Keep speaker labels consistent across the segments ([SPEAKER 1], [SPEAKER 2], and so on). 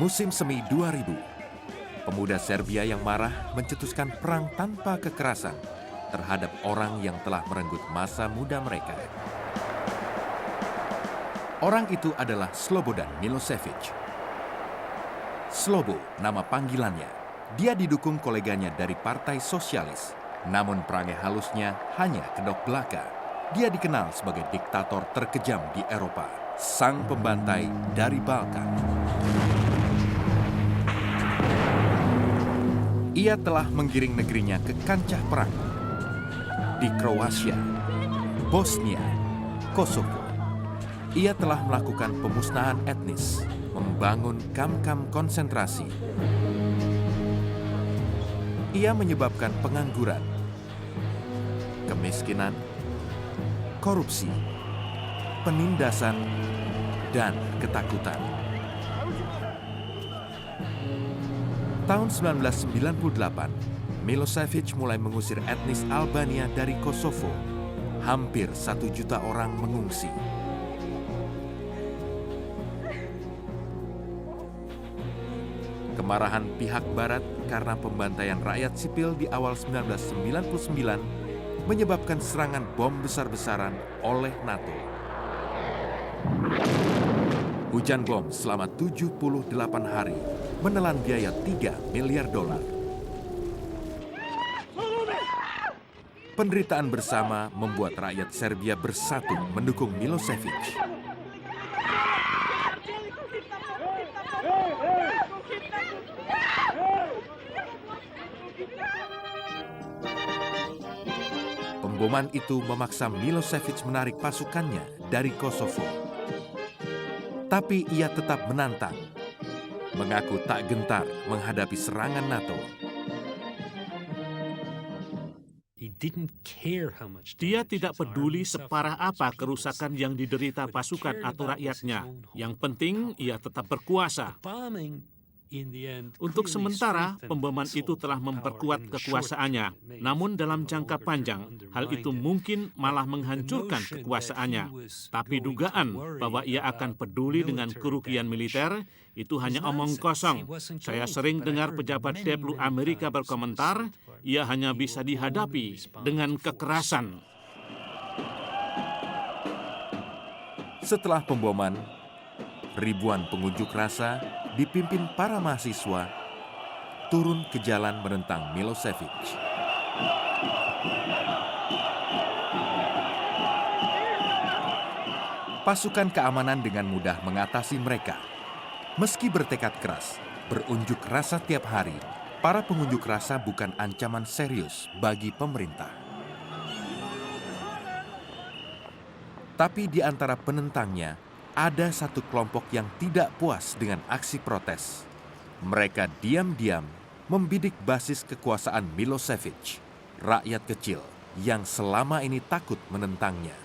[SPEAKER 1] Musim semi 2000, pemuda Serbia yang marah mencetuskan perang tanpa kekerasan terhadap orang yang telah merenggut masa muda mereka. Orang itu adalah Slobodan Milošević. Slobo, nama panggilannya. Dia didukung koleganya dari Partai Sosialis. Namun perangai halusnya hanya kedok belaka. Dia dikenal sebagai diktator terkejam di Eropa. Sang pembantai dari Balkan. Ia telah menggiring negerinya ke kancah perang. Di Kroasia, Bosnia, Kosovo. Ia telah melakukan pemusnahan etnis, membangun kamp-kamp konsentrasi. Ia menyebabkan pengangguran, kemiskinan, korupsi, penindasan, dan ketakutan. Tahun 1998, Milošević mulai mengusir etnis Albania dari Kosovo. Hampir 1 juta orang mengungsi. Kemarahan pihak Barat karena pembantaian rakyat sipil di awal 1999 menyebabkan serangan bom besar-besaran oleh NATO. Hujan bom selama 78 hari menelan biaya $3 miliar. Penderitaan bersama membuat rakyat Serbia bersatu mendukung Milošević. Pemboman itu memaksa Milošević menarik pasukannya dari Kosovo. Tapi ia tetap menantang, mengaku tak gentar menghadapi serangan NATO.
[SPEAKER 2] Dia tidak peduli separah apa kerusakan yang diderita pasukan atau rakyatnya. Yang penting ia tetap berkuasa. Untuk sementara, pemboman itu telah memperkuat kekuasaannya. Namun dalam jangka panjang, hal itu mungkin malah menghancurkan kekuasaannya. Tapi dugaan bahwa ia akan peduli dengan kerugian militer, itu hanya omong kosong. Saya sering dengar pejabat Deplu Amerika berkomentar, ia hanya bisa dihadapi dengan kekerasan.
[SPEAKER 1] Setelah pemboman, ribuan pengunjuk rasa dipimpin para mahasiswa turun ke jalan menentang Milošević. Pasukan keamanan dengan mudah mengatasi mereka. Meski bertekad keras, berunjuk rasa tiap hari, para pengunjuk rasa bukan ancaman serius bagi pemerintah. Tapi di antara penentangnya, ada satu kelompok yang tidak puas dengan aksi protes. Mereka diam-diam membidik basis kekuasaan Milošević, rakyat kecil yang selama ini takut menentangnya.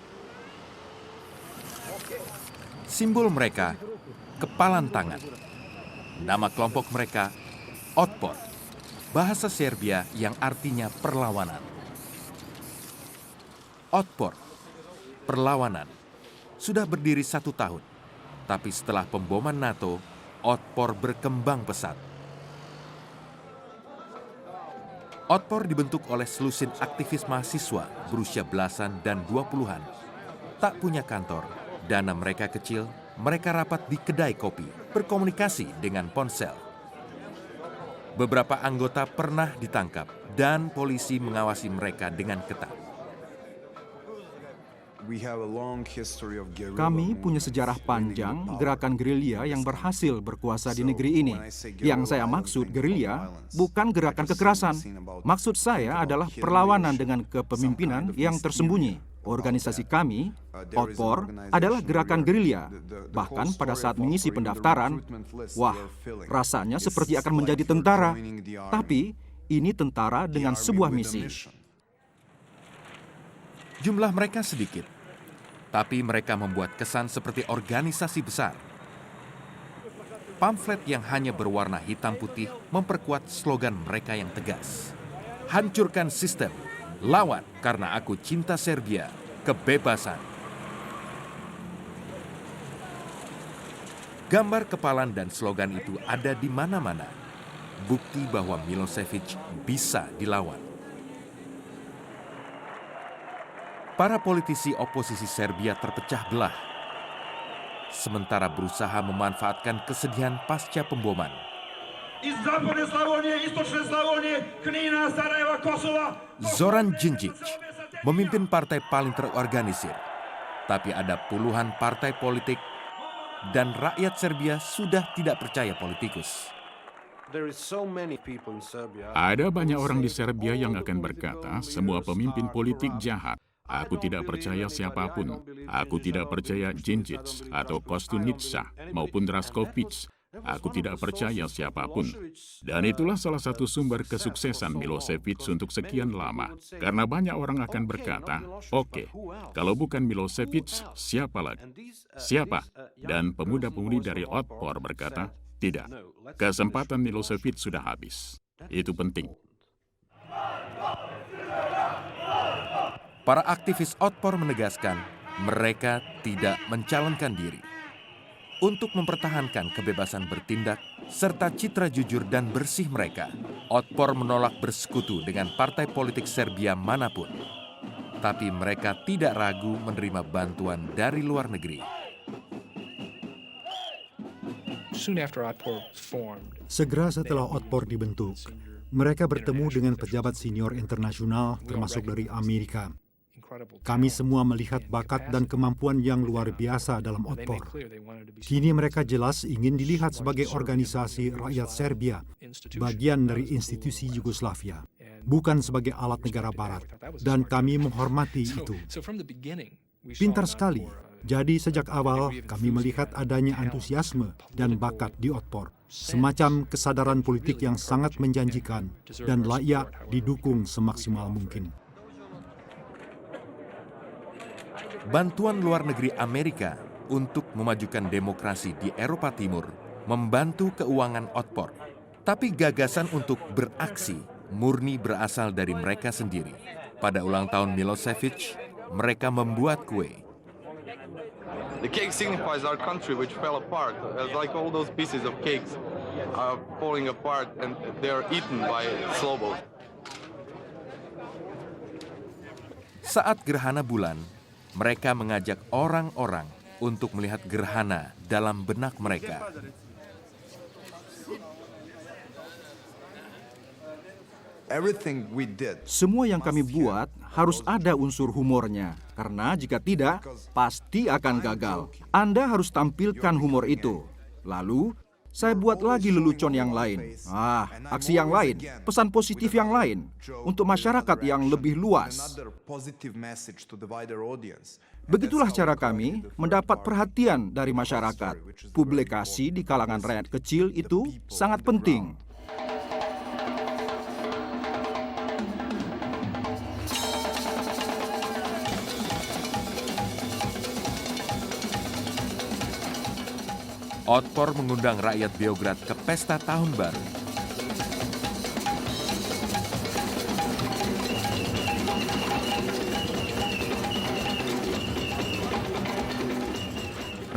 [SPEAKER 1] Simbol mereka, kepalan tangan. Nama kelompok mereka, Otpor, bahasa Serbia yang artinya perlawanan. Otpor, perlawanan. Sudah berdiri 1 tahun, tapi setelah pemboman NATO, Otpor berkembang pesat. Otpor dibentuk oleh selusin aktivis mahasiswa berusia belasan dan 20-an. Tak punya kantor, dana mereka kecil, mereka rapat di kedai kopi, berkomunikasi dengan ponsel. Beberapa anggota pernah ditangkap dan polisi mengawasi mereka dengan ketat.
[SPEAKER 3] Kami punya sejarah panjang gerakan gerilya yang berhasil berkuasa di negeri ini. Yang saya maksud gerilya bukan gerakan kekerasan. Maksud saya adalah perlawanan dengan kepemimpinan yang tersembunyi. Organisasi kami, Otpor, adalah gerakan gerilya. Bahkan pada saat mengisi pendaftaran, wah, rasanya seperti akan menjadi tentara. Tapi ini tentara dengan sebuah misi.
[SPEAKER 1] Jumlah mereka sedikit, tapi mereka membuat kesan seperti organisasi besar. Pamflet yang hanya berwarna hitam putih memperkuat slogan mereka yang tegas. Hancurkan sistem, lawan karena aku cinta Serbia, kebebasan. Gambar kepalan dan slogan itu ada di mana-mana. Bukti bahwa Milosevic bisa dilawan. Para politisi oposisi Serbia terpecah belah, sementara berusaha memanfaatkan kesedihan pasca pemboman. Zoran Djindjic memimpin partai paling terorganisir, tapi ada puluhan partai politik dan rakyat Serbia sudah tidak percaya politikus.
[SPEAKER 4] Ada banyak orang di Serbia yang akan berkata, semua pemimpin politik jahat. Aku tidak percaya siapapun. Aku tidak percaya Djindjic atau Kostunica maupun Draskovic. Aku tidak percaya siapapun. Dan itulah salah satu sumber kesuksesan Milosevic untuk sekian lama. Karena banyak orang akan berkata, oke, kalau bukan Milosevic, siapa lagi? Siapa? Dan pemuda-pemudi dari Otpor berkata, tidak, kesempatan Milosevic sudah habis. Itu penting.
[SPEAKER 1] Para aktivis Otpor menegaskan mereka tidak mencalonkan diri. Untuk mempertahankan kebebasan bertindak serta citra jujur dan bersih mereka, Otpor menolak bersekutu dengan partai politik Serbia manapun. Tapi mereka tidak ragu menerima bantuan dari luar negeri.
[SPEAKER 5] Segera setelah Otpor dibentuk, mereka bertemu dengan pejabat senior internasional termasuk dari Amerika. Kami semua melihat bakat dan kemampuan yang luar biasa dalam Otpor. Kini mereka jelas ingin dilihat sebagai organisasi rakyat Serbia, bagian dari institusi Yugoslavia, bukan sebagai alat negara barat. Dan kami menghormati itu. Pintar sekali. Jadi sejak awal kami melihat adanya antusiasme dan bakat di Otpor. Semacam kesadaran politik yang sangat menjanjikan dan layak didukung semaksimal mungkin.
[SPEAKER 1] Bantuan luar negeri Amerika untuk memajukan demokrasi di Eropa Timur membantu keuangan Otpor. Tapi gagasan untuk beraksi murni berasal dari mereka sendiri. Pada ulang tahun Milosevic, mereka membuat kue.
[SPEAKER 6] The cake signifies our country which fell apart, like all those pieces of cakes are falling apart and they are eaten by Slobos.
[SPEAKER 1] Saat gerhana bulan, mereka mengajak orang-orang untuk melihat gerhana dalam benak mereka.
[SPEAKER 3] Semua yang kami buat harus ada unsur humornya, karena jika tidak, pasti akan gagal. Anda harus tampilkan humor itu. Lalu, saya buat lagi lelucon yang lain. Aksi yang lain, pesan positif yang lain, untuk masyarakat yang lebih luas. Begitulah cara kami mendapat perhatian dari masyarakat. Publikasi di kalangan rakyat kecil itu sangat penting.
[SPEAKER 1] Otpor mengundang rakyat Beograd ke pesta tahun baru.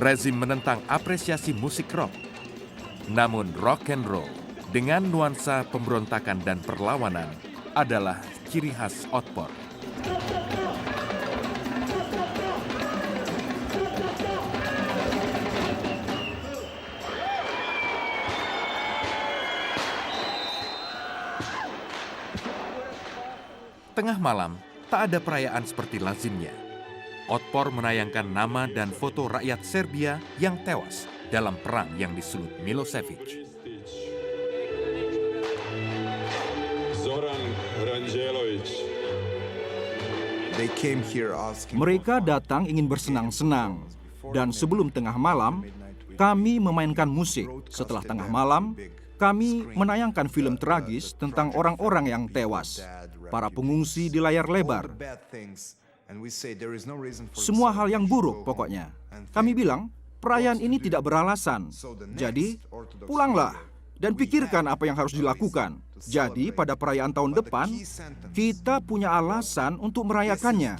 [SPEAKER 1] Rezim menentang apresiasi musik rock. Namun rock and roll dengan nuansa pemberontakan dan perlawanan adalah ciri khas Otpor. Tengah malam, tak ada perayaan seperti lazimnya. Otpor menayangkan nama dan foto rakyat Serbia yang tewas dalam perang yang disulut Milosevic.
[SPEAKER 7] Zoran Ranjelovic.
[SPEAKER 3] Mereka datang ingin bersenang-senang. Dan sebelum tengah malam, kami memainkan musik. Setelah tengah malam, kami menayangkan film tragis tentang orang-orang yang tewas. Para pengungsi di layar lebar. Semua hal yang buruk pokoknya. Kami bilang, perayaan ini tidak beralasan. Jadi, pulanglah dan pikirkan apa yang harus dilakukan. Jadi, pada perayaan tahun depan, kita punya alasan untuk merayakannya.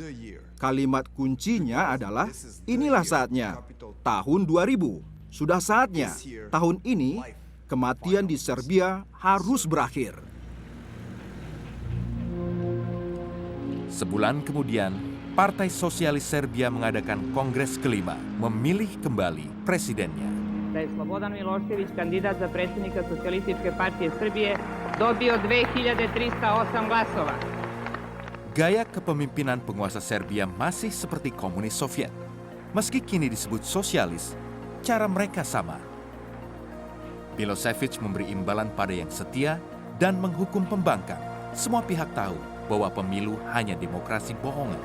[SPEAKER 3] Kalimat kuncinya adalah, inilah saatnya, tahun 2000. Sudah saatnya tahun ini kematian di Serbia harus berakhir.
[SPEAKER 1] Sebulan kemudian, Partai Sosialis Serbia mengadakan Kongres kelima, memilih kembali presidennya.
[SPEAKER 8] Da je Slobodan Milošević, kandidat za predsjednika Socijalističke partije Srbije, dobio 2308 glasova.
[SPEAKER 1] Gaya kepemimpinan penguasa Serbia masih seperti komunis Soviet. Meski kini disebut sosialis, cara mereka sama. Milošević memberi imbalan pada yang setia dan menghukum pembangkang. Semua pihak tahu bahwa pemilu hanya demokrasi bohongan.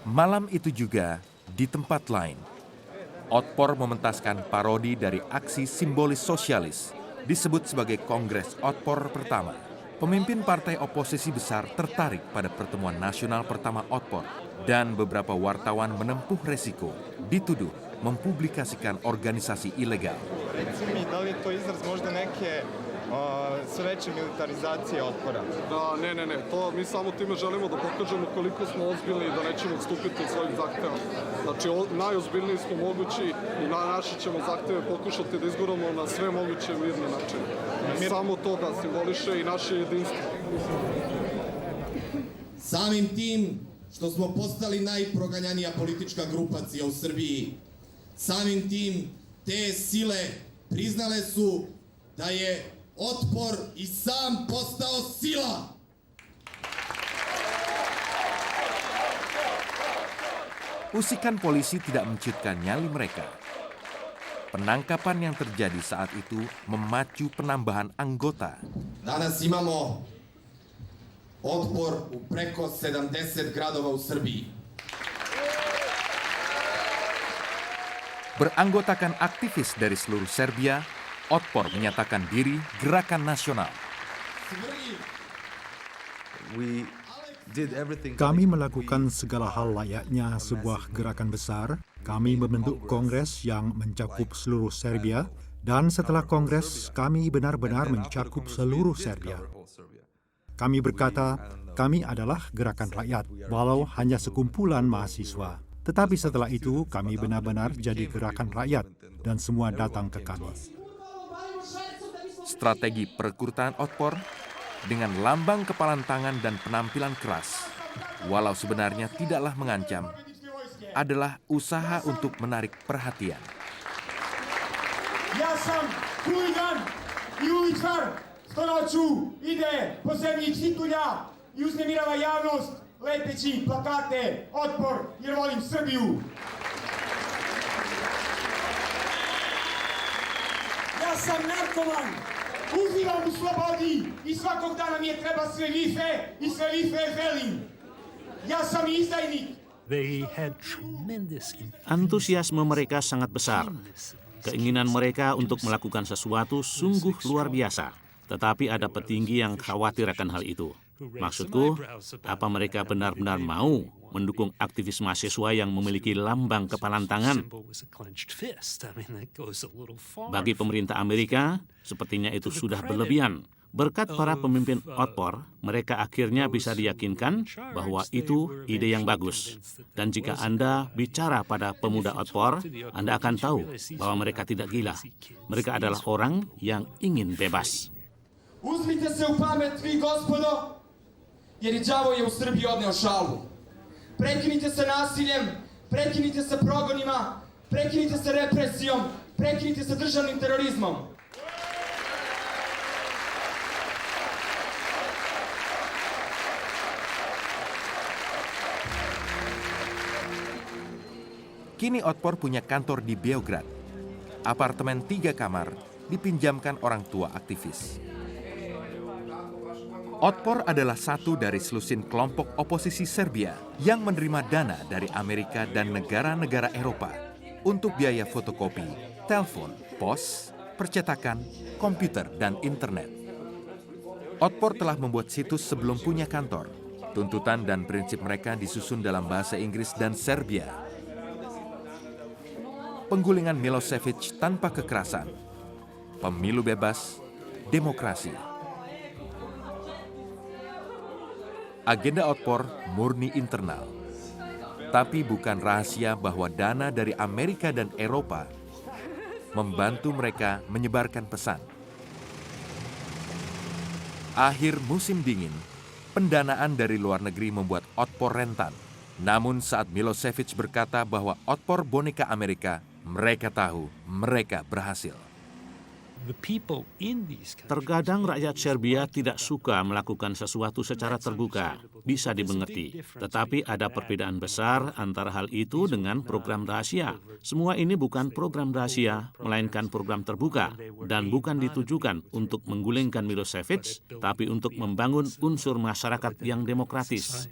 [SPEAKER 1] Malam itu juga, di tempat lain, Otpor mementaskan parodi dari aksi simbolis sosialis, disebut sebagai Kongres Otpor pertama. Pemimpin partai oposisi besar tertarik pada pertemuan nasional pertama Otpor, dan beberapa wartawan menempuh resiko, dituduh mempublikasikan organisasi ilegal.
[SPEAKER 9] Reci mi, da li je to izraz možda neke sve veće militarizacije Otpora?
[SPEAKER 10] Ne, to mi samo time želimo da pokažemo koliko smo ozbiljni i da nećemo odstupiti od svojih zahteva. Znači, najozbiljniji smo mogući i naše ćemo zahteve pokušati da izguramo na sve moguće mirne načine. Samo to da simboliše i naše jedinstvo.
[SPEAKER 11] Samim tim što smo postali najproganjanija politička grupacija u Srbiji, samim tim te sile priznale su da je Otpor i sam postao sila.
[SPEAKER 1] Usikan polisi tidak menciutkan nyali mereka. Penangkapan yang terjadi saat itu memacu penambahan anggota.
[SPEAKER 11] Danas imamo Otpor u preko 70 gradova u Srbiji.
[SPEAKER 1] Beranggotakan aktivis dari seluruh Serbia, Otpor menyatakan diri gerakan nasional.
[SPEAKER 5] Kami melakukan segala hal layaknya sebuah gerakan besar. Kami membentuk kongres yang mencakup seluruh Serbia, dan setelah kongres kami benar-benar mencakup seluruh Serbia. Kami berkata, kami adalah gerakan rakyat, walau hanya sekumpulan mahasiswa. Tetapi setelah itu kami benar-benar jadi gerakan rakyat, dan semua datang ke kami.
[SPEAKER 1] Strategi perekrutan Otpor dengan lambang kepalan tangan dan penampilan keras, walau sebenarnya tidaklah mengancam, adalah usaha untuk menarik perhatian.
[SPEAKER 12] Ja sam huligan i uličar, što noću ide po zemlji čitulja i uznemirava javnost lepeći plakate Otpor jer volim Srbiju. Ja sam narkoman, uživam u slobodi i svakog dana mi je treba sve više i sve više želim. Ja sam izdajnik.
[SPEAKER 2] Antusiasme mereka sangat besar. Keinginan mereka untuk melakukan sesuatu sungguh luar biasa. Tetapi ada petinggi yang khawatir akan hal itu. Maksudku, apa mereka benar-benar mau mendukung aktivis mahasiswa yang memiliki lambang kepalan tangan? Bagi pemerintah Amerika, sepertinya itu sudah berlebihan. Berkat para pemimpin Otpor, mereka akhirnya bisa diyakinkan bahwa itu ide yang bagus. Dan jika Anda bicara pada pemuda Otpor, Anda akan tahu bahwa mereka tidak gila. Mereka adalah orang yang ingin bebas.
[SPEAKER 12] Uzmite se u pamet, vi gospodo, jer i đavo je u Srbiji odneo šalu. Prekinite sa nasiljem, prekinite sa progonima, prekinite sa represijom, prekinite sa državnim terorizmom.
[SPEAKER 1] Kini Otpor punya kantor di Beograd. Apartemen 3 kamar dipinjamkan orang tua aktivis. Otpor adalah satu dari selusin kelompok oposisi Serbia yang menerima dana dari Amerika dan negara-negara Eropa untuk biaya fotokopi, telepon, pos, percetakan, komputer, dan internet. Otpor telah membuat situs sebelum punya kantor. Tuntutan dan prinsip mereka disusun dalam bahasa Inggris dan Serbia. Penggulingan Milošević tanpa kekerasan, pemilu bebas, demokrasi. Agenda Otpor murni internal. Tapi bukan rahasia bahwa dana dari Amerika dan Eropa membantu mereka menyebarkan pesan. Akhir musim dingin, pendanaan dari luar negeri membuat Otpor rentan. Namun saat Milošević berkata bahwa Otpor boneka Amerika, mereka tahu mereka berhasil.
[SPEAKER 2] Terkadang rakyat Serbia tidak suka melakukan sesuatu secara terbuka, bisa dimengerti. Tetapi ada perbedaan besar antara hal itu dengan program rahasia. Semua ini bukan program rahasia, melainkan program terbuka, dan bukan ditujukan untuk menggulingkan Milošević, tapi untuk membangun unsur masyarakat yang demokratis.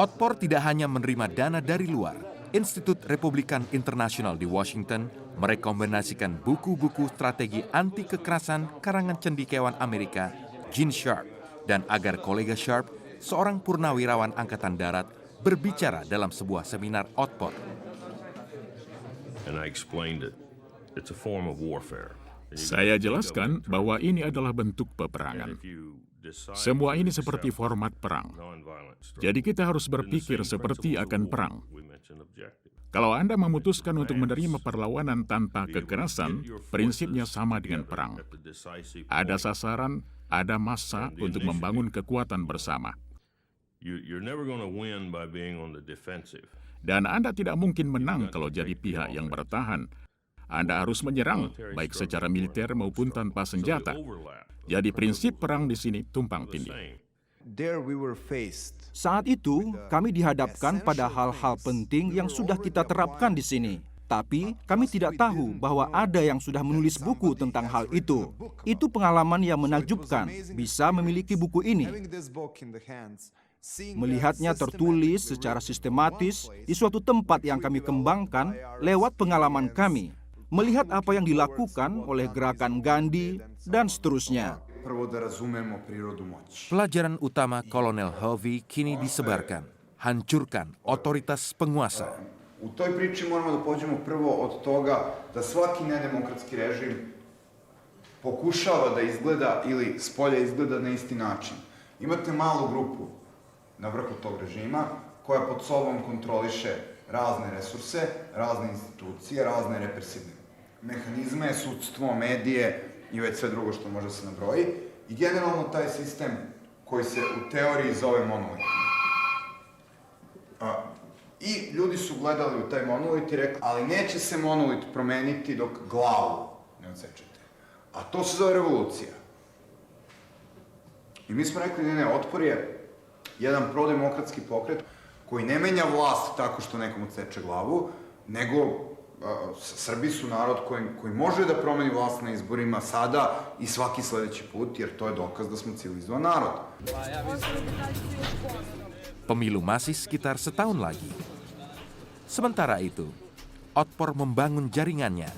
[SPEAKER 1] Otpor tidak hanya menerima dana dari luar. Institut Republikan Internasional di Washington merekomendasikan buku-buku strategi anti kekerasan karangan cendekiawan Amerika, Gene Sharp, dan agar kolega Sharp, seorang purnawirawan Angkatan Darat, berbicara dalam sebuah seminar Otpor.
[SPEAKER 4] Saya jelaskan bahwa ini adalah bentuk peperangan. Semua ini seperti format perang. Jadi kita harus berpikir seperti akan perang. Kalau Anda memutuskan untuk menerima perlawanan tanpa kekerasan, prinsipnya sama dengan perang. Ada sasaran, ada massa untuk membangun kekuatan bersama. Dan Anda tidak mungkin menang kalau jadi pihak yang bertahan. Anda harus menyerang, baik secara militer maupun tanpa senjata. Jadi prinsip perang di sini tumpang tindih.
[SPEAKER 3] Saat itu, kami dihadapkan pada hal-hal penting yang sudah kita terapkan di sini. Tapi kami tidak tahu bahwa ada yang sudah menulis buku tentang hal itu. Itu pengalaman yang menakjubkan, bisa memiliki buku ini. Melihatnya tertulis secara sistematis di suatu tempat yang kami kembangkan lewat pengalaman kami. Melihat apa yang dilakukan oleh gerakan Gandhi, dan seterusnya.
[SPEAKER 1] Pelajaran utama Kolonel Hovey kini disebarkan. Hancurkan otoritas penguasa.
[SPEAKER 13] U toj priči moramo da pođemo prvo od toga da svaki nedemokratski režim pokušava da izgleda ili spolja izgleda na isti način. Imate malu grupu na vrhu tog režima koja pod sobom kontroliše razne resurse, razne institucije, razne represivne mehanizme, sudstvo, medije i već sve drugo što može se nabroji. I generalno taj sistem koji se u teoriji zove monolit. I ljudi su gledali u taj monolit i rekli, ali neće se monolit promeniti dok glavu ne odsečete. A to se zove revolucija. I mi smo rekli, ne, Otpor je jedan prodemokratski pokret koji ne menja vlast tako što nekom odseče glavu, nego Srbi su narod koji može da promeni vlast na izborima sada i svaki sledeći put, jer to je dokaz da smo civilizovan narod.
[SPEAKER 1] Pemilu masih sekitar setahun lagi. Sementara itu, Otpor membangun jaringannya,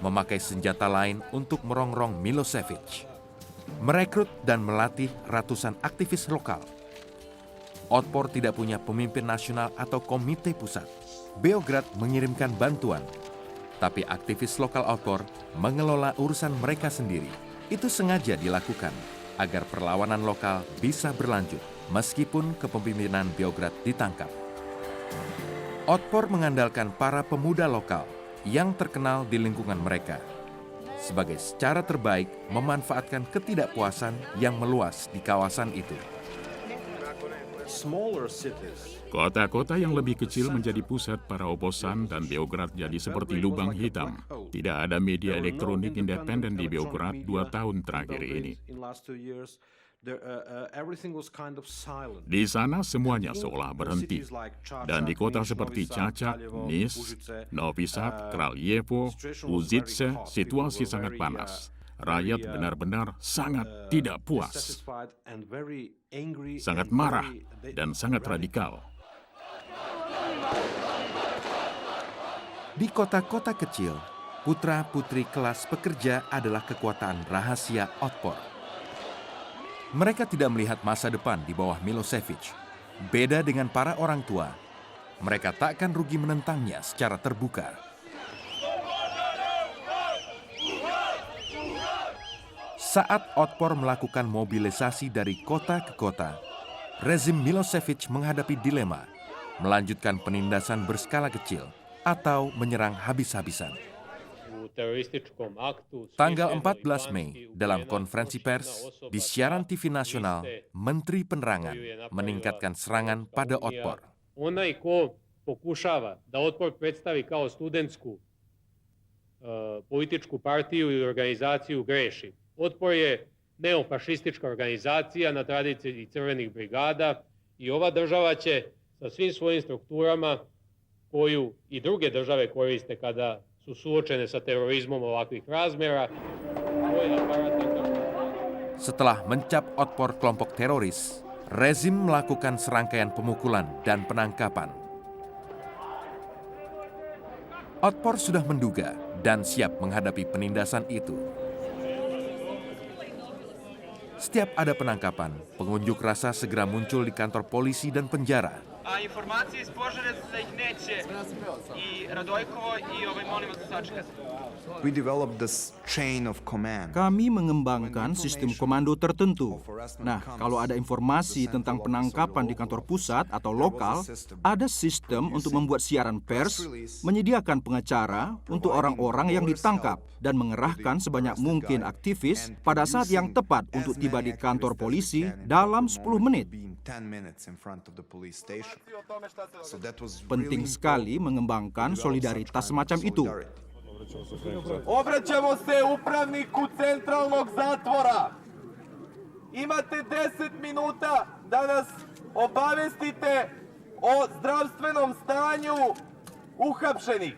[SPEAKER 1] memakai senjata lain untuk merongrong Milošević, merekrut dan melatih ratusan aktivis lokal. Otpor tidak punya pemimpin nasional atau komite pusat. Beograd mengirimkan bantuan, tapi aktivis lokal Otpor mengelola urusan mereka sendiri. Itu sengaja dilakukan agar perlawanan lokal bisa berlanjut meskipun kepemimpinan Beograd ditangkap. Otpor mengandalkan para pemuda lokal yang terkenal di lingkungan mereka sebagai cara terbaik memanfaatkan ketidakpuasan yang meluas di kawasan itu.
[SPEAKER 4] Kota-kota yang lebih kecil menjadi pusat para oposan dan Beograd jadi seperti lubang hitam. Tidak ada media elektronik independen di Beograd 2 tahun terakhir ini. Di sana semuanya seolah berhenti. Dan di kota seperti Čačak, Nis, Novi Sad, Kraljevo, Užice, situasi sangat panas. Rakyat benar-benar sangat tidak puas, sangat marah, dan sangat radikal.
[SPEAKER 1] Di kota-kota kecil, putra-putri kelas pekerja adalah kekuatan rahasia Otpor. Mereka tidak melihat masa depan di bawah Milošević. Beda dengan para orang tua, mereka tak akan rugi menentangnya secara terbuka. Saat Otpor melakukan mobilisasi dari kota ke kota, rezim Milošević menghadapi dilema, melanjutkan penindasan berskala kecil atau menyerang habis-habisan. Tanggal 14 Mei, dalam konferensi pers di siaran TV nasional, Menteri Penerangan meningkatkan serangan pada Otpor.
[SPEAKER 14] Onaj ko pokušava da Otpor predstavi kao studentsku političku partiju i organizaciju greši. Otpor je neofašistička organizacija na tradiciji crvenih brigada i ova država će sa svim svojim strukturama koju i druge države koriste kada su suočene sa terorizmom ovakvih razmjera.
[SPEAKER 1] Setelah mencap Otpor kelompok teroris, rezim melakukan serangkaian pemukulan dan penangkapan. Otpor sudah menduga dan siap menghadapi penindasan itu. Setiap ada penangkapan, pengunjuk rasa segera muncul di kantor polisi dan penjara.
[SPEAKER 15] Informacije iz Požarevca da ih neće i Radojkovo i molim vas da sačekate.
[SPEAKER 13] We developed this chain of command.
[SPEAKER 3] Kami mengembangkan sistem komando tertentu. Nah, kalau ada informasi tentang penangkapan di kantor pusat atau lokal, ada sistem untuk membuat siaran pers, menyediakan pengacara untuk orang-orang yang ditangkap, dan mengerahkan sebanyak mungkin aktivis pada saat yang tepat untuk tiba di kantor polisi dalam 10 menit. Penting sekali mengembangkan solidaritas semacam itu.
[SPEAKER 16] Obraćamo se upravniku centralnog zatvora. Imate 10 minuta da nas obavestite o zdravstvenom stanju uhapšenih.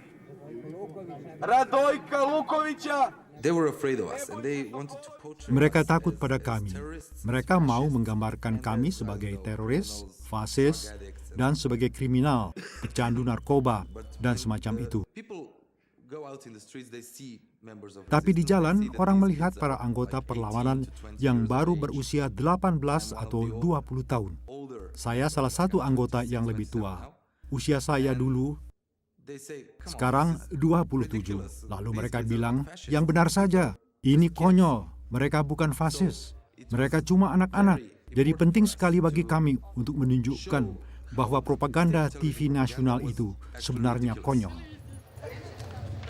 [SPEAKER 16] Radojka Lukovića.
[SPEAKER 5] Mereka takut pada kami. Mereka mau menggambarkan kami sebagai teroris, fasis, dan sebagai kriminal, pecandu narkoba, dan semacam itu. Tapi di jalan, orang melihat para anggota perlawanan yang baru berusia 18 atau 20 tahun. Saya salah satu anggota yang lebih tua. Usia saya dulu sekarang 27. Lalu mereka bilang, yang benar saja, ini konyol, mereka bukan fasis, mereka cuma anak-anak. Jadi penting sekali bagi kami untuk menunjukkan bahwa propaganda TV nasional itu sebenarnya konyol.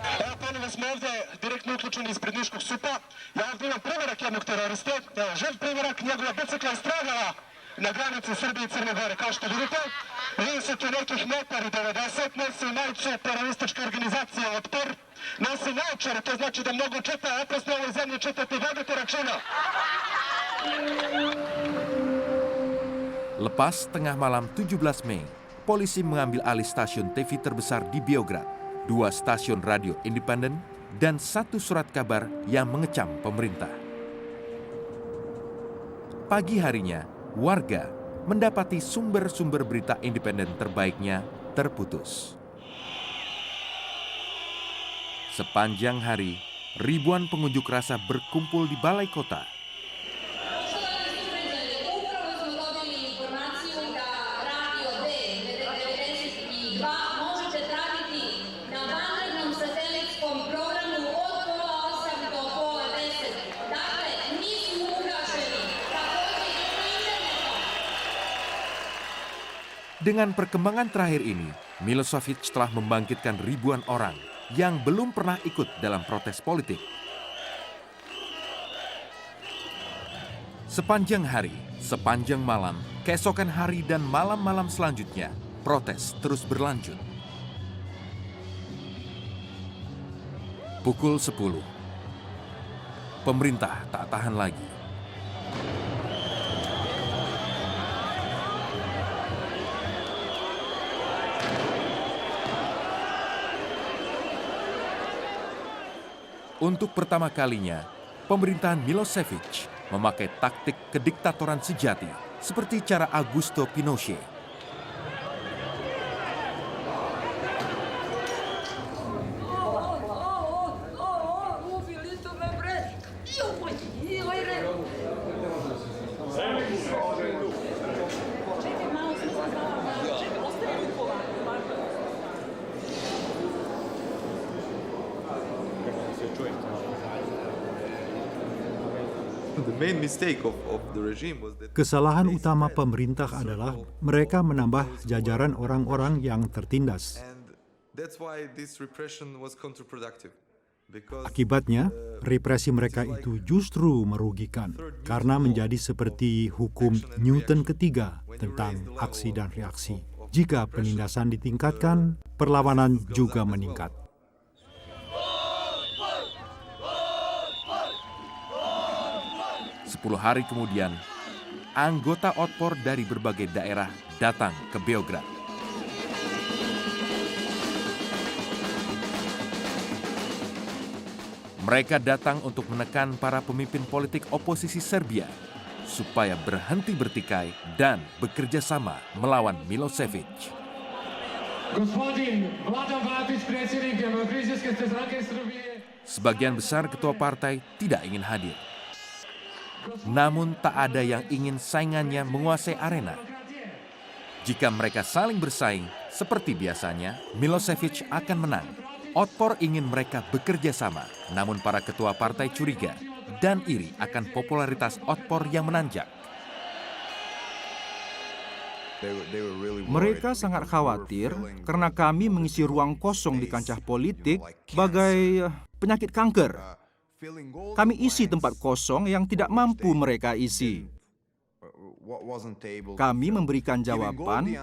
[SPEAKER 16] Evo, ponovo smo ovde direktno uključeni ispred Niškog SUP-a. Ja ovdje imam primerak jednog teroriste. Evo, živ primerak, njegova bicikla je stradala na granici Srbije i Crne Gore. Kao što vidite, visite nekih metari 90, nosi najče terorističke organizacije Otpor. Nosi naočare, to znači da mnogo čita oprost na ovoj zemlji čitati, vodite računa.
[SPEAKER 1] Lepas tengah malam 17 Mei, polisi mengambil alih stasiun TV terbesar di Beograd, 2 stasiun radio independen, dan 1 surat kabar yang mengecam pemerintah. Pagi harinya, warga mendapati sumber-sumber berita independen terbaiknya terputus. Sepanjang hari, ribuan pengunjuk rasa berkumpul di balai kota. Dengan perkembangan terakhir ini, Milošević telah membangkitkan ribuan orang yang belum pernah ikut dalam protes politik. Sepanjang hari, sepanjang malam, keesokan hari dan malam-malam selanjutnya, protes terus berlanjut. Pukul 10, pemerintah tak tahan lagi. Untuk pertama kalinya, pemerintahan Milošević memakai taktik kediktatoran sejati seperti cara Augusto Pinochet.
[SPEAKER 5] Kesalahan utama pemerintah adalah mereka menambah jajaran orang-orang yang tertindas. Akibatnya, represi mereka itu justru merugikan karena menjadi seperti hukum Newton ketiga tentang aksi dan reaksi. Jika penindasan ditingkatkan, perlawanan juga meningkat.
[SPEAKER 1] Sepuluh hari kemudian, anggota Otpor dari berbagai daerah datang ke Beograd. Mereka datang untuk menekan para pemimpin politik oposisi Serbia supaya berhenti bertikai dan bekerja sama melawan Milosevic. Sebagian besar ketua partai tidak ingin hadir. Namun tak ada yang ingin saingannya menguasai arena. Jika mereka saling bersaing, seperti biasanya, Milosevic akan menang. Otpor ingin mereka bekerja sama, namun para ketua partai curiga dan iri akan popularitas Otpor yang menanjak.
[SPEAKER 3] Mereka sangat khawatir karena kami mengisi ruang kosong di kancah politik bagai penyakit kanker. Kami isi tempat kosong yang tidak mampu mereka isi. Kami memberikan jawaban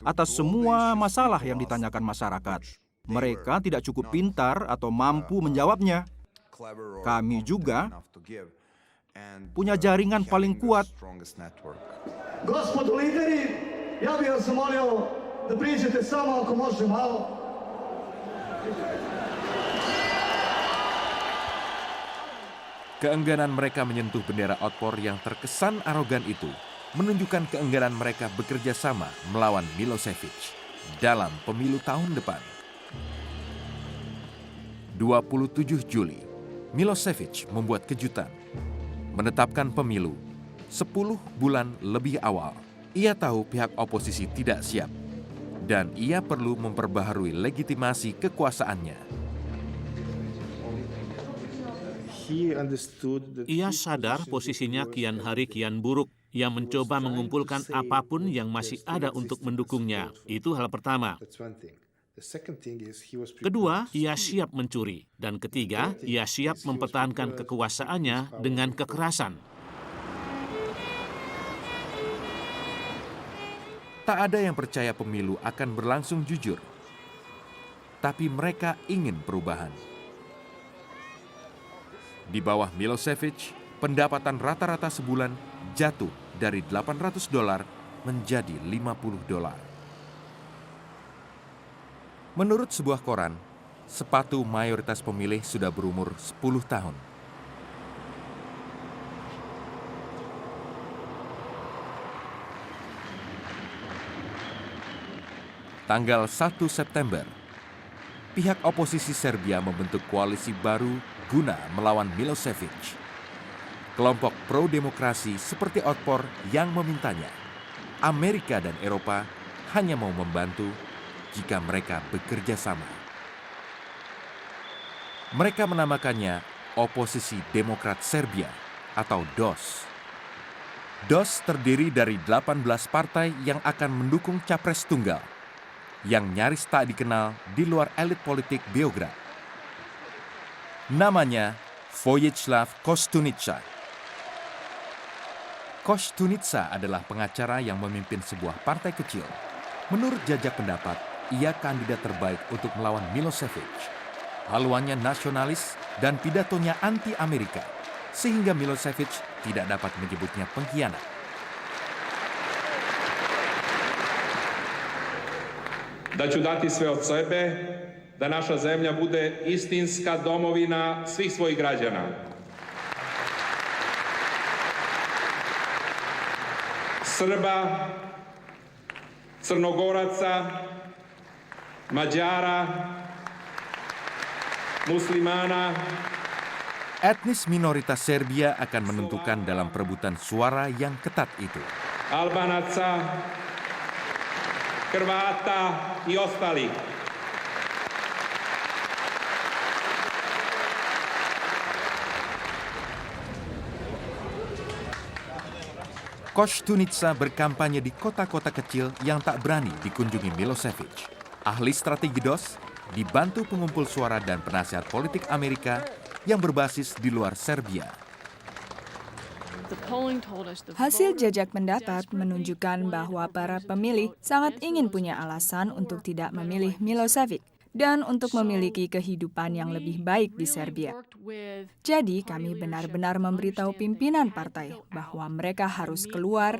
[SPEAKER 3] atas semua masalah yang ditanyakan masyarakat. Mereka tidak cukup pintar atau mampu menjawabnya. Kami juga punya jaringan paling kuat.
[SPEAKER 17] Gospodo lideri, ja bih vas molio da priđete samo ako može malo.
[SPEAKER 1] Keengganan mereka menyentuh bendera Otpor yang terkesan arogan itu menunjukkan keengganan mereka bekerja sama melawan Milosevic dalam pemilu tahun depan. 27 Juli, Milosevic membuat kejutan, menetapkan pemilu 10 bulan lebih awal. Ia tahu pihak oposisi tidak siap, dan ia perlu memperbaharui legitimasi kekuasaannya.
[SPEAKER 2] Ia sadar posisinya kian hari kian buruk. Ia mencoba mengumpulkan apapun yang masih ada untuk mendukungnya. Itu hal pertama. Kedua, ia siap mencuri. Dan ketiga, ia siap mempertahankan kekuasaannya dengan kekerasan.
[SPEAKER 1] Tak ada yang percaya pemilu akan berlangsung jujur. Tapi mereka ingin perubahan. Di bawah Milosevic, pendapatan rata-rata sebulan jatuh dari $800 menjadi $50. Menurut sebuah koran, sepatu mayoritas pemilih sudah berumur 10 tahun. Tanggal 1 September, pihak oposisi Serbia membentuk koalisi baru guna melawan Milosevic. Kelompok pro-demokrasi seperti Otpor yang memintanya. Amerika dan Eropa hanya mau membantu jika mereka bekerja sama. Mereka menamakannya Oposisi Demokrat Serbia atau DOS. DOS terdiri dari 18 partai yang akan mendukung capres tunggal, yang nyaris tak dikenal di luar elit politik Beograd. Namanya Vojislav Koštunica. Koštunica adalah pengacara yang memimpin sebuah partai kecil. Menurut jajak pendapat, ia kandidat terbaik untuk melawan Milosevic. Haluannya nasionalis dan pidatonya anti-Amerika, sehingga Milosevic tidak dapat menyebutnya pengkhianat.
[SPEAKER 7] Da ću dati sve od sebe, da naša zemlja bude istinska domovina svih svojih građana. Srba, Crnogoraca, Mađara, Muslimana.
[SPEAKER 1] Etnis minoritas Serbia akan menentukan dalam perebutan suara yang ketat itu.
[SPEAKER 7] Albanaca, Hrvata i ostali.
[SPEAKER 1] Koštunica berkampanye di kota-kota kecil yang tak berani dikunjungi Milošević. Ahli strategi DOS dibantu pengumpul suara dan penasihat politik Amerika yang berbasis di luar Serbia.
[SPEAKER 18] Hasil jajak pendapat menunjukkan bahwa para pemilih sangat ingin punya alasan untuk tidak memilih Milošević dan untuk memiliki kehidupan yang lebih baik di Serbia. Jadi kami benar-benar memberitahu pimpinan partai bahwa mereka harus keluar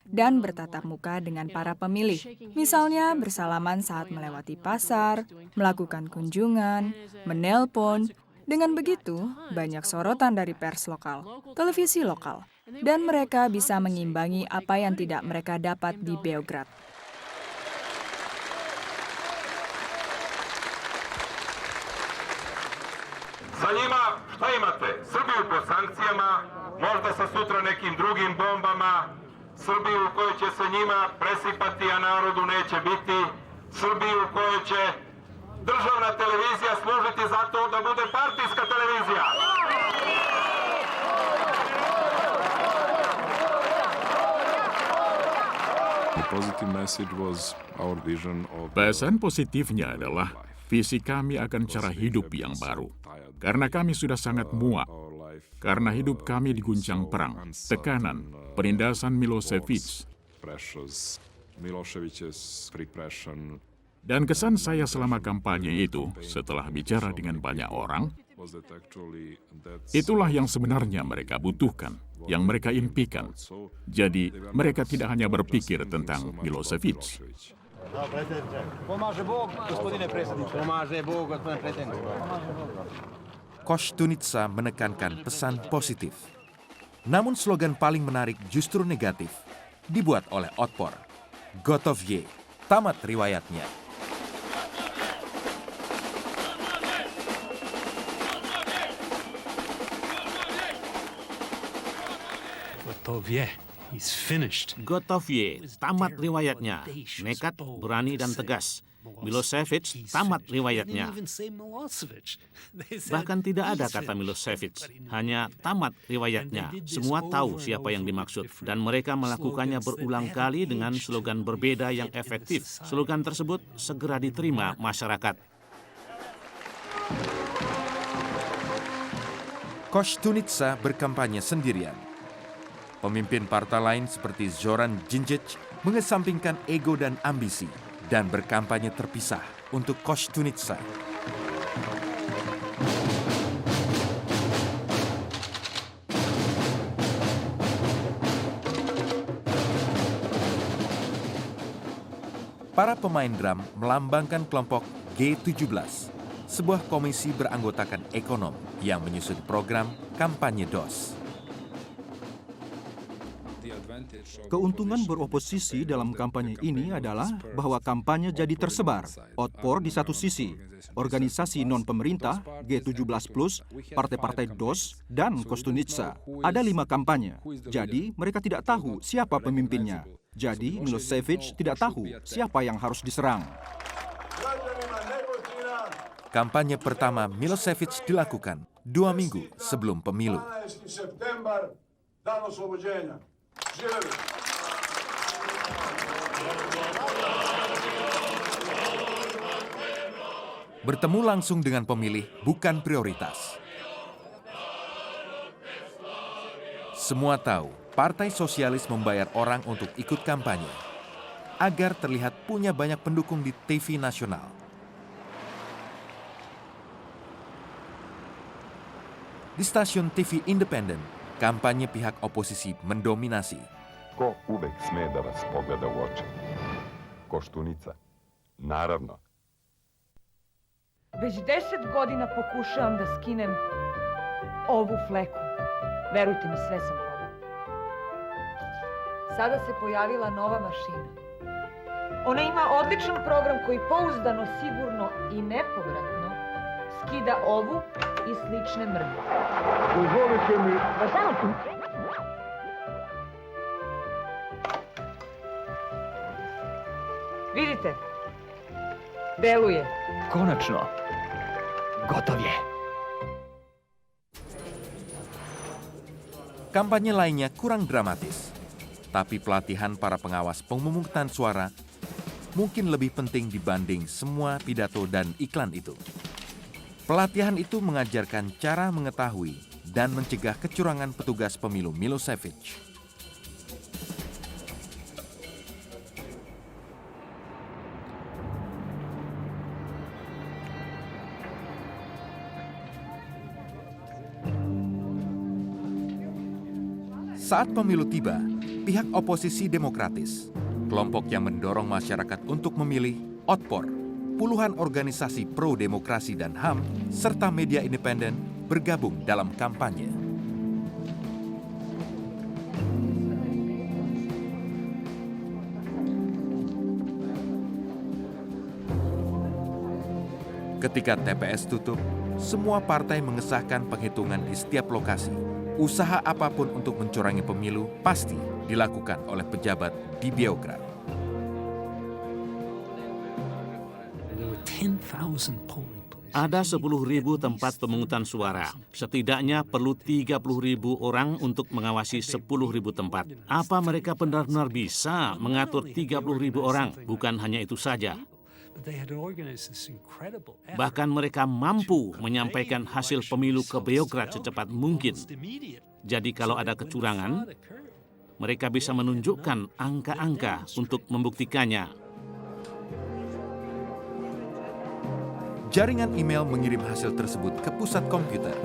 [SPEAKER 18] dan bertatap muka dengan para pemilih. Misalnya bersalaman saat melewati pasar, melakukan kunjungan, menelpon. Dengan begitu, banyak sorotan dari pers lokal, televisi lokal, dan mereka bisa mengimbangi apa yang tidak mereka dapat di Beograd.
[SPEAKER 19] Sa njima šta imate? Srbiju po sankcijama, možda sa sutra nekim drugim bombama, Srbiju u kojoj će se njima presipati, a narodu neće biti, Srbiju u kojoj će državna televizija služiti za to da bude partijska televizija.
[SPEAKER 4] Pesan positifnya adalah visi kami akan cara hidup yang baru. Karena kami sudah sangat muak. Karena hidup kami diguncang perang, tekanan, penindasan Milošević. Dan kesan saya selama kampanye itu, setelah bicara dengan banyak orang, itulah yang sebenarnya mereka butuhkan, yang mereka impikan. Jadi, mereka tidak hanya berpikir tentang Milošević.
[SPEAKER 1] Koštunica menekankan pesan positif. Namun slogan paling menarik justru negatif, dibuat oleh Otpor. Gotov je, tamat riwayatnya.
[SPEAKER 2] Gotov je, tamat riwayatnya. Nekat, berani, dan tegas. Milošević, tamat riwayatnya. Bahkan tidak ada kata Milošević, hanya tamat riwayatnya. Semua tahu siapa yang dimaksud, dan mereka melakukannya berulang kali dengan slogan berbeda yang efektif. Slogan tersebut segera diterima masyarakat.
[SPEAKER 1] Koštunica berkampanye sendirian. Pemimpin partai lain seperti Zoran Djindjic mengesampingkan ego dan ambisi dan berkampanye terpisah untuk Koštunica. Para pemain drum melambangkan kelompok G17, sebuah komisi beranggotakan ekonom yang menyusun program kampanye DOS.
[SPEAKER 3] Keuntungan beroposisi dalam kampanye ini adalah bahwa kampanye jadi tersebar. Otpor di satu sisi, organisasi non-pemerintah, G17+, partai-partai DOS, dan Koštunica. Ada 5 kampanye, jadi mereka tidak tahu siapa pemimpinnya. Jadi Milošević tidak tahu siapa yang harus diserang.
[SPEAKER 1] Kampanye pertama Milošević dilakukan 2 minggu sebelum pemilu. Bertemu langsung dengan pemilih bukan prioritas. Semua tahu, Partai Sosialis membayar orang untuk ikut kampanye agar terlihat punya banyak pendukung di TV nasional. Di stasiun TV independen, kampanye pihak oposisi mendominasi.
[SPEAKER 20] Ko uvek sme da vas pogleda u oči? Koštunica. Naravno.
[SPEAKER 21] Već 10 godina pokušavam da skinem ovu fleku. Verujte mi, sve sam probala. Sada se pojavila nova mašina. Ona ima odličan program koji pouzdano, sigurno i nepovratno skida ovu i slične mrlje.
[SPEAKER 16] Dozvolite mi...
[SPEAKER 21] Vidite, deluje.
[SPEAKER 12] Konačno, gotov je.
[SPEAKER 1] Kampanye lainnya kurang dramatis. Tapi pelatihan para pengawas pemungutan suara mungkin lebih penting dibanding semua pidato dan iklan itu. Pelatihan itu mengajarkan cara mengetahui dan mencegah kecurangan petugas pemilu Milošević. Saat pemilu tiba, pihak oposisi demokratis, kelompok yang mendorong masyarakat untuk memilih, Otpor, puluhan organisasi pro-demokrasi dan HAM, serta media independen bergabung dalam kampanye. Ketika TPS tutup, semua partai mengesahkan penghitungan di setiap lokasi. Usaha apapun untuk mencurangi pemilu pasti dilakukan oleh pejabat di Beograd.
[SPEAKER 2] Ada 10.000 tempat pemungutan suara. Setidaknya perlu 30.000 orang untuk mengawasi 10.000 tempat. Apa mereka benar-benar bisa mengatur 30.000 orang? Bukan hanya itu saja. Bahkan mereka mampu menyampaikan hasil pemilu ke Beograd secepat mungkin. Jadi kalau ada kecurangan, mereka bisa menunjukkan angka-angka untuk membuktikannya.
[SPEAKER 1] Jaringan email mengirim hasil tersebut ke pusat komputer.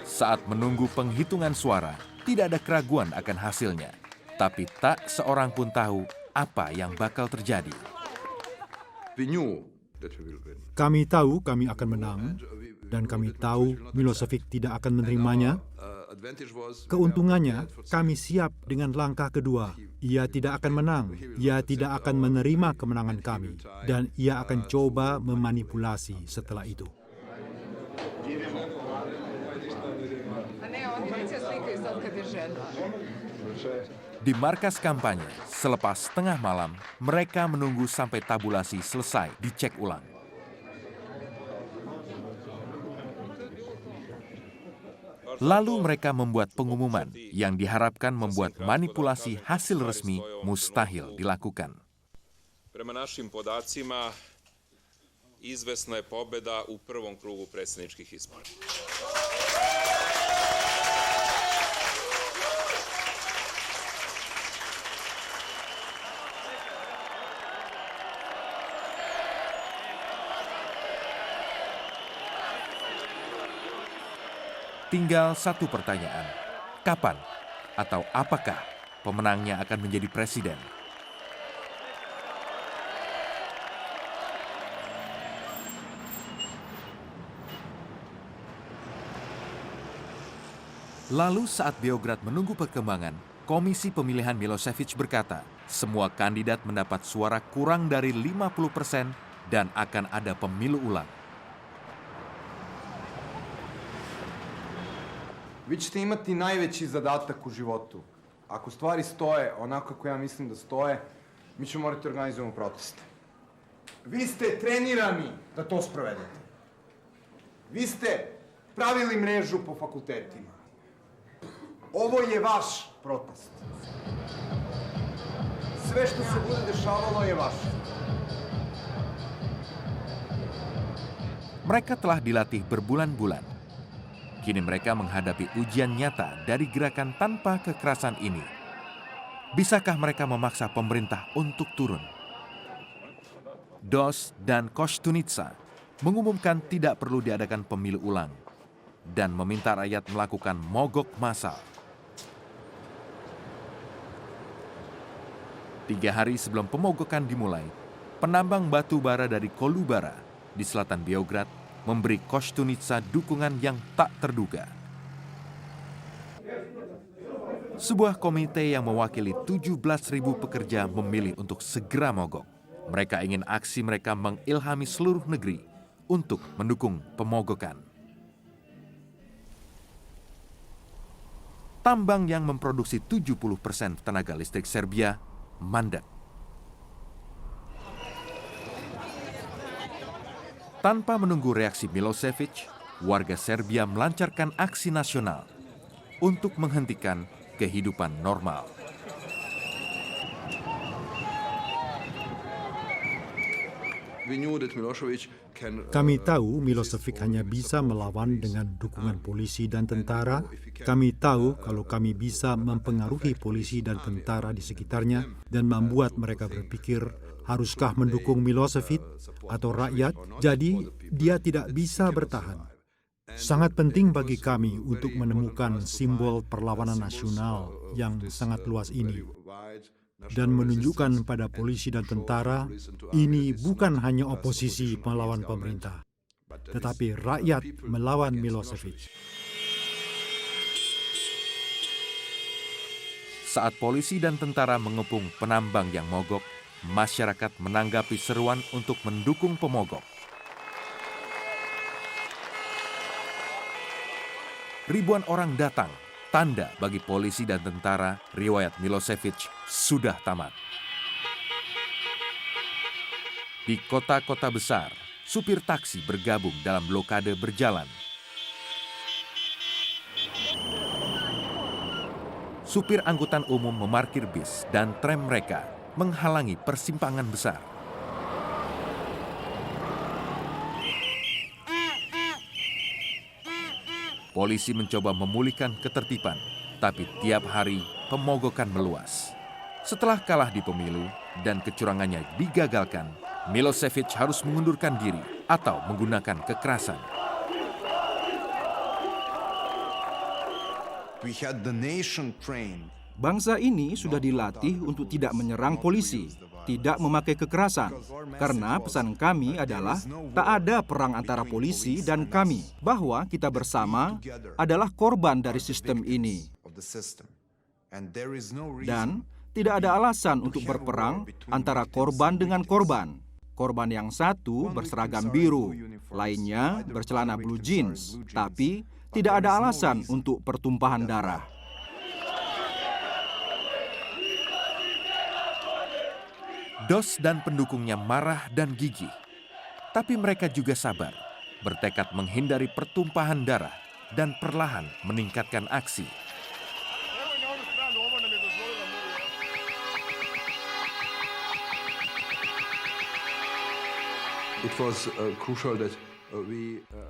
[SPEAKER 1] Saat menunggu penghitungan suara, tidak ada keraguan akan hasilnya. Tapi tak seorang pun tahu apa yang bakal terjadi.
[SPEAKER 5] Kami tahu kami akan menang, dan kami tahu Milošević tidak akan menerimanya. Keuntungannya, kami siap dengan langkah kedua. Ia tidak akan menang, ia tidak akan menerima kemenangan kami, dan ia akan coba memanipulasi setelah itu.
[SPEAKER 1] Di markas kampanye, selepas tengah malam, mereka menunggu sampai tabulasi selesai dicek ulang. Lalu mereka membuat pengumuman yang diharapkan membuat manipulasi hasil resmi mustahil dilakukan.
[SPEAKER 19] Prema našim podacima, izvesna je pobeda u prvom krugu predsjedničkih izbora.
[SPEAKER 1] Tinggal satu pertanyaan, kapan atau apakah pemenangnya akan menjadi presiden? Lalu saat Beograd menunggu perkembangan, Komisi Pemilihan Milošević berkata, semua kandidat mendapat suara kurang dari 50% dan akan ada pemilu ulang.
[SPEAKER 13] Vi ćete imati najveći zadatak u životu. Ako stvari stoje onako kako ja mislim da stoje, mi ćemo morati organizujemo proteste. Vi ste trenirani da to sprovedete. Vi ste pravili mrežu po fakultetima. Ovo je vaš protest. Sve što se bude dešavalo je vaše.
[SPEAKER 1] Mereka telah dilatih berbulan-bulan. Kini mereka menghadapi ujian nyata dari gerakan tanpa kekerasan ini. Bisakah mereka memaksa pemerintah untuk turun? Dost dan Koštunica mengumumkan tidak perlu diadakan pemilu ulang dan meminta rakyat melakukan mogok massal. 3 hari sebelum pemogokan dimulai, penambang batu bara dari Kolubara di selatan Beograd memberi Koštunica dukungan yang tak terduga. Sebuah komite yang mewakili 17.000 pekerja memilih untuk segera mogok. Mereka ingin aksi mereka mengilhami seluruh negeri untuk mendukung pemogokan. Tambang yang memproduksi 70% tenaga listrik Serbia mandek. Tanpa menunggu reaksi Milošević, warga Serbia melancarkan aksi nasional untuk menghentikan kehidupan normal.
[SPEAKER 5] Kami tahu Milosevic hanya bisa melawan dengan dukungan polisi dan tentara. Kami tahu kalau kami bisa mempengaruhi polisi dan tentara di sekitarnya dan membuat mereka berpikir, haruskah mendukung Milosevic atau rakyat? Jadi, dia tidak bisa bertahan. Sangat penting bagi kami untuk menemukan simbol perlawanan nasional yang sangat luas ini dan menunjukkan pada polisi dan tentara, ini bukan hanya oposisi melawan pemerintah, tetapi rakyat melawan Milosevic.
[SPEAKER 1] Saat polisi dan tentara mengepung penambang yang mogok, masyarakat menanggapi seruan untuk mendukung pemogok. Ribuan orang datang, tanda bagi polisi dan tentara riwayat Milosevic sudah tamat. Di kota-kota besar, supir taksi bergabung dalam blokade berjalan. Supir angkutan umum memarkir bis dan tram mereka menghalangi persimpangan besar. Polisi mencoba memulihkan ketertiban, tapi tiap hari pemogokan meluas. Setelah kalah di pemilu dan kecurangannya digagalkan, Milosevic harus mengundurkan diri atau menggunakan kekerasan.
[SPEAKER 3] Bangsa ini sudah dilatih untuk tidak menyerang polisi, tidak memakai kekerasan. Karena pesan kami adalah tak ada perang antara polisi dan kami, bahwa kita bersama adalah korban dari sistem ini. Dan tidak ada alasan untuk berperang antara korban dengan korban. Korban yang satu berseragam biru, lainnya bercelana blue jeans, tapi tidak ada alasan untuk pertumpahan darah.
[SPEAKER 1] Dos dan pendukungnya marah dan gigih, tapi mereka juga sabar, bertekad menghindari pertumpahan darah dan perlahan meningkatkan aksi.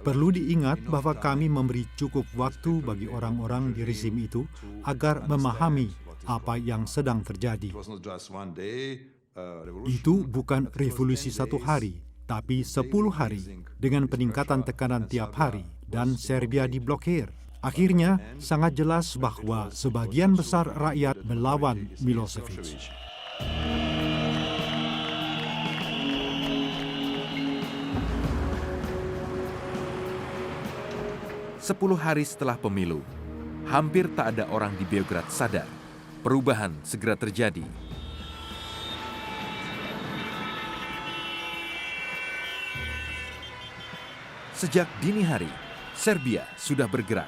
[SPEAKER 5] Perlu diingat bahwa kami memberi cukup waktu bagi orang-orang di rezim itu agar memahami apa yang sedang terjadi. Itu bukan revolusi satu hari, tapi 10 hari dengan peningkatan tekanan tiap hari dan Serbia diblokir. Akhirnya sangat jelas bahwa sebagian besar rakyat melawan Milosevic.
[SPEAKER 1] Sepuluh hari setelah pemilu, hampir tak ada orang di Beograd sadar perubahan segera terjadi. Sejak dini hari, Serbia sudah bergerak.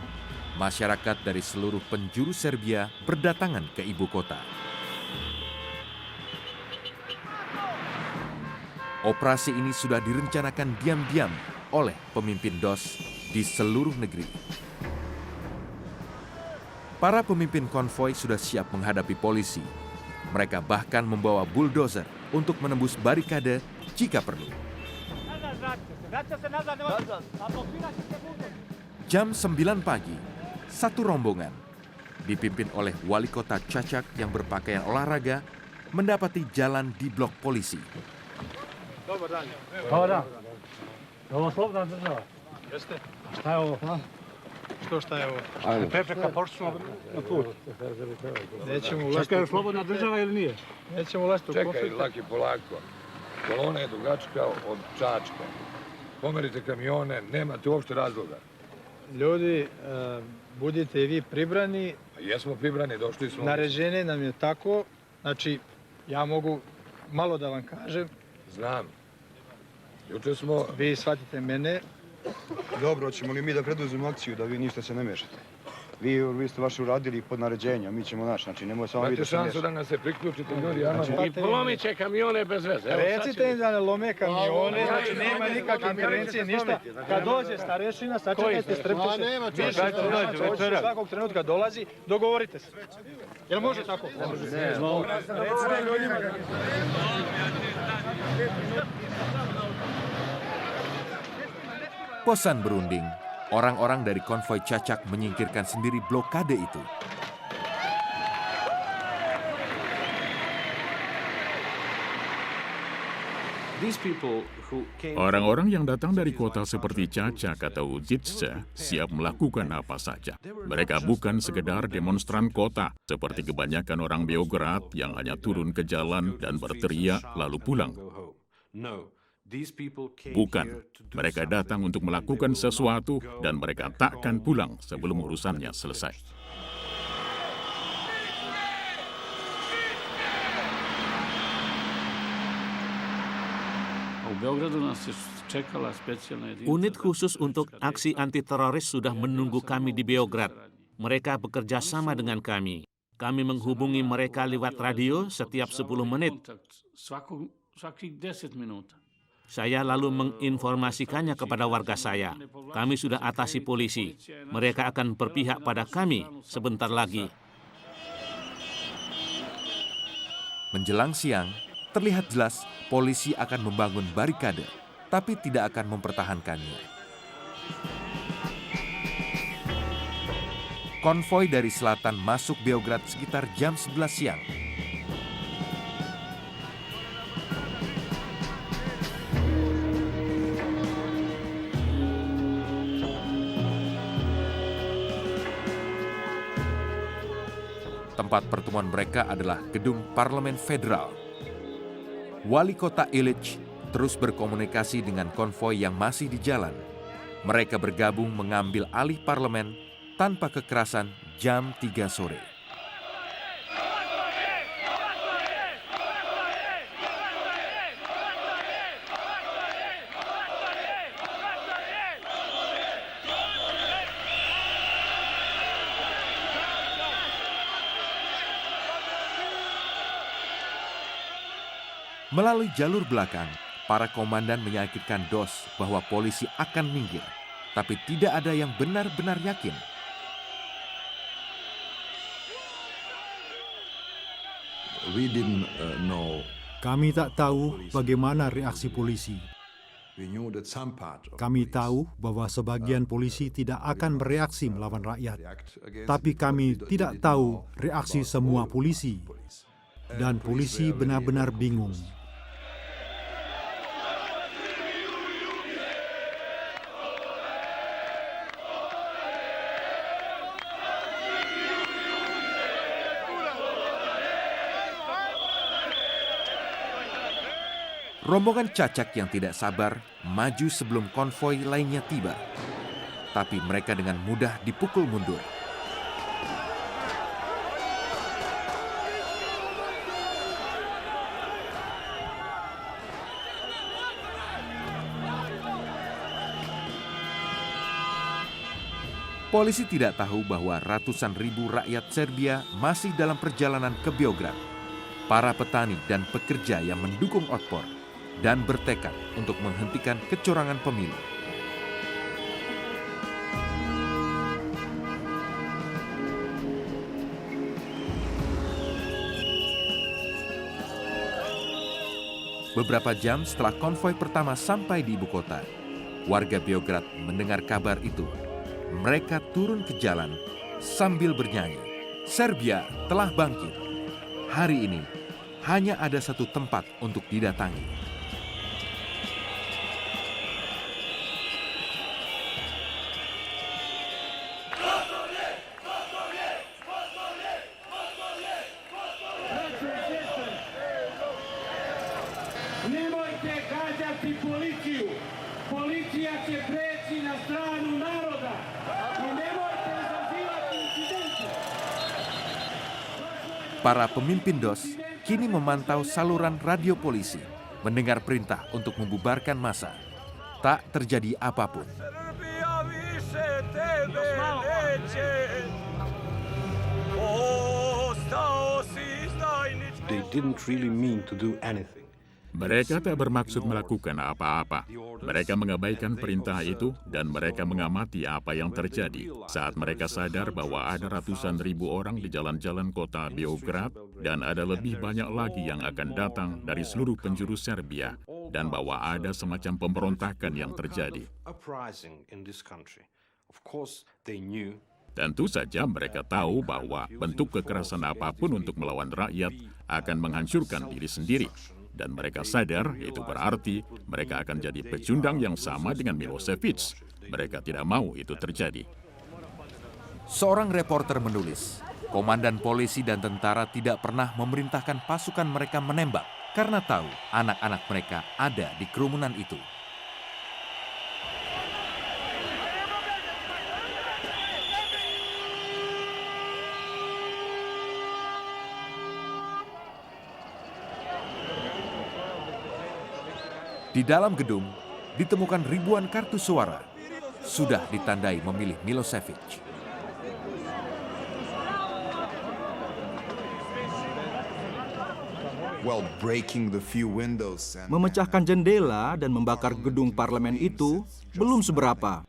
[SPEAKER 1] Masyarakat dari seluruh penjuru Serbia berdatangan ke ibu kota. Operasi ini sudah direncanakan diam-diam oleh pemimpin DOS di seluruh negeri. Para pemimpin konvoi sudah siap menghadapi polisi. Mereka bahkan membawa bulldozer untuk menembus barikade jika perlu. Jam 9 pagi, satu rombongan, dipimpin oleh wali kota Čačak yang berpakaian olahraga, mendapati jalan di blok polisi.
[SPEAKER 6] Dobar dan. Dobar dan. Ovo slobodna država? Jeste. Šta je ovo? Šta je ovo? PPK pošli na put. Nećemo ulaziti. Čekaj, je slobodna država ili nije? Nećemo ulaziti u konflikt.
[SPEAKER 22] Čekaj, laki, polako. Kolona je dugačka od Čačka. Pomerite kamione, nemate uopšte razloga.
[SPEAKER 6] Ljudi, budite i vi pribrani.
[SPEAKER 22] Jesmo pribrani, došli smo.
[SPEAKER 6] Naređenje nam je tako, znači ja mogu malo da vam kažem.
[SPEAKER 22] Znam. Juče smo...
[SPEAKER 6] Vi shvatite mene.
[SPEAKER 23] Dobro, ćemo li mi da preduzimo akciju da vi ništa se ne mešate?
[SPEAKER 8] Vi ste vaše uradili pod naređenja, mi ćemo naš, znači nemoj samo
[SPEAKER 22] Imate
[SPEAKER 8] vidjeti da se
[SPEAKER 22] šansu da nas se priključite, ljudi,
[SPEAKER 6] I polomit će kamione bez veze. Recite im da ne lome kamione, znači nema nikakve intervencije, ništa. Kad dođe starešina, sačekajte, strpite se. Više svakog trenutka dolazi, dogovorite se. Jel može tako? Ne. Recite ljudima.
[SPEAKER 1] Posan berunding, orang-orang dari konvoi Cacak menyingkirkan sendiri blokade itu.
[SPEAKER 4] Orang-orang yang datang dari kota seperti Cacak atau Jitsa siap melakukan apa saja. Mereka bukan sekedar demonstran kota, seperti kebanyakan orang Beograd yang hanya turun ke jalan dan berteriak lalu pulang. Bukan, mereka datang untuk melakukan sesuatu dan mereka takkan pulang sebelum urusannya selesai.
[SPEAKER 2] Unit khusus untuk aksi anti-teroris sudah menunggu kami di Beograd. Mereka bekerja sama dengan kami. Kami menghubungi mereka lewat radio setiap 10 menit. Saya lalu menginformasikannya kepada warga saya. Kami sudah atasi polisi. Mereka akan berpihak pada kami sebentar lagi.
[SPEAKER 1] Menjelang siang, terlihat jelas polisi akan membangun barikade, tapi tidak akan mempertahankannya. Konvoi dari selatan masuk Beograd sekitar jam 11 siang. Tempat pertemuan mereka adalah gedung Parlemen Federal. Wali kota Illich terus berkomunikasi dengan konvoi yang masih di jalan. Mereka bergabung mengambil alih parlemen tanpa kekerasan jam 3 sore. Melalui jalur belakang, para komandan meyakinkan DOS bahwa polisi akan minggir, tapi tidak ada yang benar-benar yakin.
[SPEAKER 5] Kami tak tahu bagaimana reaksi polisi. Kami tahu bahwa sebagian polisi tidak akan bereaksi melawan rakyat, tapi kami tidak tahu reaksi semua polisi. Dan polisi benar-benar bingung.
[SPEAKER 1] Rombongan Cacak yang tidak sabar maju sebelum konvoi lainnya tiba. Tapi mereka dengan mudah dipukul mundur. Polisi tidak tahu bahwa ratusan ribu rakyat Serbia masih dalam perjalanan ke Beograd. Para petani dan pekerja yang mendukung Otpor dan bertekad untuk menghentikan kecurangan pemilu. Beberapa jam setelah konvoi pertama sampai di ibu kota, warga Beograd mendengar kabar itu. Mereka turun ke jalan sambil bernyanyi, "Serbia telah bangkit." Hari ini hanya ada satu tempat untuk didatangi.
[SPEAKER 9] Nemojte gađati policiju. Policija će preći na stranu naroda. I nemojte izazivati incidente.
[SPEAKER 1] Para pemimpin DOS kini memantau saluran radio polisi, mendengar perintah untuk membubarkan massa. Tak terjadi apapun.
[SPEAKER 9] Serbia više tebe neće.
[SPEAKER 6] They didn't really mean to do anything.
[SPEAKER 4] Mereka tak bermaksud melakukan apa-apa. Mereka mengabaikan perintah itu dan mereka mengamati apa yang terjadi saat mereka sadar bahwa ada ratusan ribu orang di jalan-jalan kota Beograd dan ada lebih banyak lagi yang akan datang dari seluruh penjuru Serbia dan bahwa ada semacam pemberontakan yang terjadi. Tentu saja mereka tahu bahwa bentuk kekerasan apapun untuk melawan rakyat akan menghancurkan diri sendiri. Dan mereka sadar itu berarti mereka akan jadi pecundang yang sama dengan Milosevic. Mereka tidak mau itu terjadi.
[SPEAKER 1] Seorang reporter menulis, komandan polisi dan tentara tidak pernah memerintahkan pasukan mereka menembak karena tahu anak-anak mereka ada di kerumunan itu. Di dalam gedung ditemukan ribuan kartu suara, sudah ditandai memilih Milosevic.
[SPEAKER 3] Memecahkan jendela dan membakar gedung parlemen itu belum seberapa.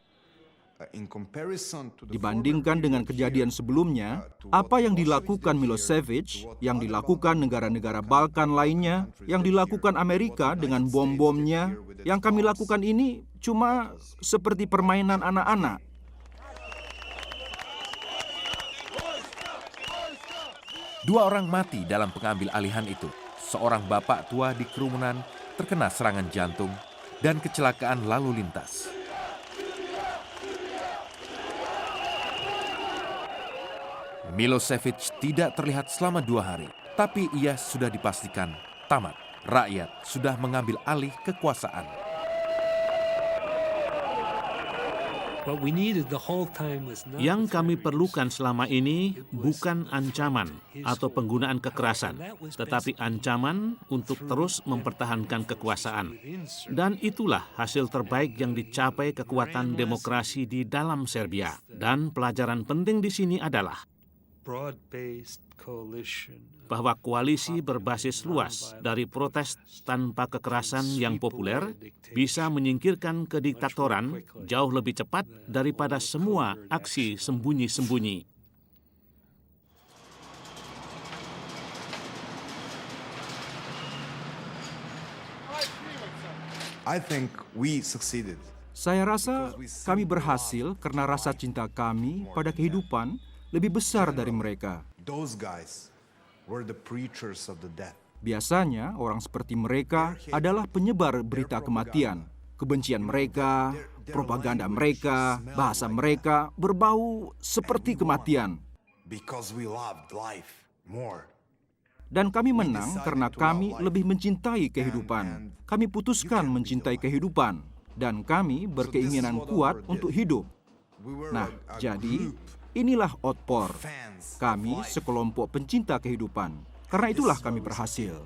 [SPEAKER 3] Dibandingkan dengan kejadian sebelumnya, apa yang dilakukan Milosevic, yang dilakukan negara-negara Balkan lainnya, yang dilakukan Amerika dengan bom-bomnya, yang kami lakukan ini cuma seperti permainan anak-anak.
[SPEAKER 1] Dua orang mati dalam pengambil alihan itu. Seorang bapak tua di kerumunan terkena serangan jantung dan kecelakaan lalu lintas. Milosevic tidak terlihat selama 2 hari, tapi ia sudah dipastikan tamat. Rakyat sudah mengambil alih kekuasaan.
[SPEAKER 2] Yang kami perlukan selama ini bukan ancaman atau penggunaan kekerasan, tetapi ancaman untuk terus mempertahankan kekuasaan. Dan itulah hasil terbaik yang dicapai kekuatan demokrasi di dalam Serbia. Dan pelajaran penting di sini adalah bahwa koalisi berbasis luas dari protes tanpa kekerasan yang populer bisa menyingkirkan kediktatoran jauh lebih cepat daripada semua aksi sembunyi-sembunyi.
[SPEAKER 3] Saya rasa kami berhasil karena rasa cinta kami pada kehidupan lebih besar dari mereka. Biasanya orang seperti mereka adalah penyebar berita kematian. Kebencian mereka, propaganda mereka, bahasa mereka berbau seperti kematian. Dan kami menang karena kami lebih mencintai kehidupan. Kami putuskan mencintai kehidupan. Dan kami berkeinginan kuat untuk hidup. Nah, jadi inilah Otpor. Kami sekelompok pencinta kehidupan. Karena itulah kami berhasil.